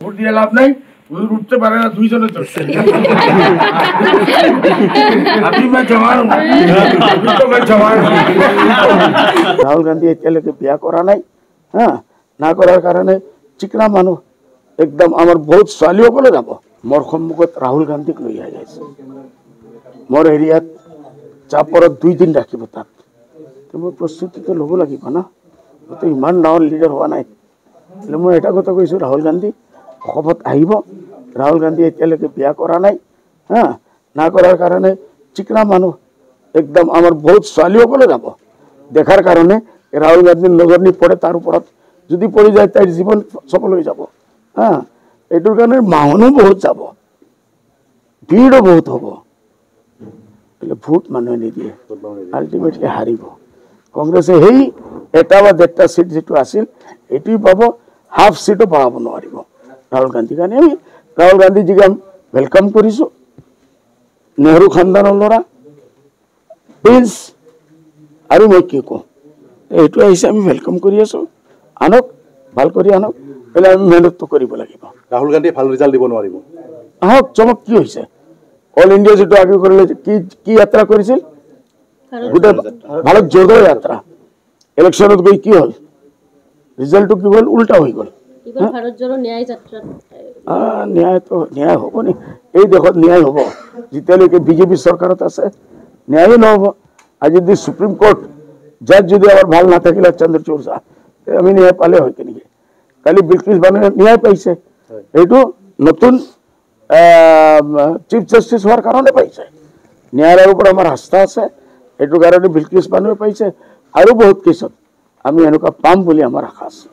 Vote দিয়ে লাভ নাই, উঠতে পাৰে না দুইজনেৰ ৰাহুল গান্ধী এতিয়ালৈকে বিয়া কৰা নাই না কৰাৰ কাৰণে চিকনা মানুহ একদম আমাৰ বহুত ছোৱালীসকলে যাব। মোৰ সন্মুখত ৰাহুল গান্ধীক লৈ আহি আছে। মোৰ এৰিয়াত চাপৰত 2 দিন ৰাখিব তাত, মই প্ৰস্তুতিটো ল'ব লাগিব না। তো ইমান ডাঙৰ লিডাৰ হোৱা নাই। মই এটা কথা কৈছোঁ, ৰাহুল গান্ধী শপত আহিব। ৰাহুল গান্ধী এতিয়ালৈকে বিয়া কৰা নাই না কৰাৰ কাৰণে চিকনা মানুহ একদম আমাৰ বহুত ছোৱালীসকলে যাব দেখাৰ কাৰণে। ৰাহুল গান্ধীৰ নজৰ নপৰে, তাৰ ওপৰত যদি পৰি যায় তাইৰ জীৱন সফল হৈ যাব। এইটোৰ কাৰণে মানুহ বহুত যাব, ভিৰো বহুত হ'ব। ভোট মানুহে নিদিয়ে, আল্টিমেটলি হাৰিব। কংগ্ৰেছে সেই এটা বা 1টা সিট যেটো আছিল এইটোই পাব, হাফ সিটও পাব নোৱাৰিব ৰাহুল গান্ধী। কাৰণে আমি ৰাহুল গান্ধীজীক वेलकम কৰিছোঁ। নেহৰু খানদানৰ ল'ৰা প্ৰিন্স, আৰু মই কি কওঁ, এইটো আহিছে আমি वेलकम কৰি আছোঁ। আনক ভাল কৰি আনক, আমি মেহনতটো কৰিব লাগিব। ৰাহুল গান্ধীয়ে ভাল ৰিজাল্ট দিব নোৱাৰিব। আহক, চমক কি হৈছে, অল ইণ্ডিয়া যেটো আগে কৰিলে কি যাত্ৰা কৰিছিল, গোটেই ভাৰত জোড়ো যাত্ৰা। ইলেকশনত গৈ কি হল, ৰিজাল্টটো কি হল, উল্টা হৈ গল। ন্যায় হ'ব নি? এই দেশত ন্যায় হ'ব যেতিয়ালৈকে বিজেপি চৰকাৰত আছে? ন্যায় নহ'ব। আজি যদি সুপ্ৰিম কোৰ্ট জাজ যদি আবাৰ ভাল না থাকিলে চন্দ্ৰচূড় শাহ, আমি ন্যায় পালে হয় কেনেকে? কালি বিলকিস বানুৱে ন্যায় পাইছে, এইটো নতুন চিফ জাস্টিস হওয়াৰ কাৰণে পাইছে। ন্যায়ালয়েৰ উপৰ আমাৰ আস্থা আছে, এইটো কাৰণে বিলকিস বানুৱে পাইছে। আৰু বহুত কেছত আমি এনেকুৱা পাম বুলি আমাৰ আশা আছে।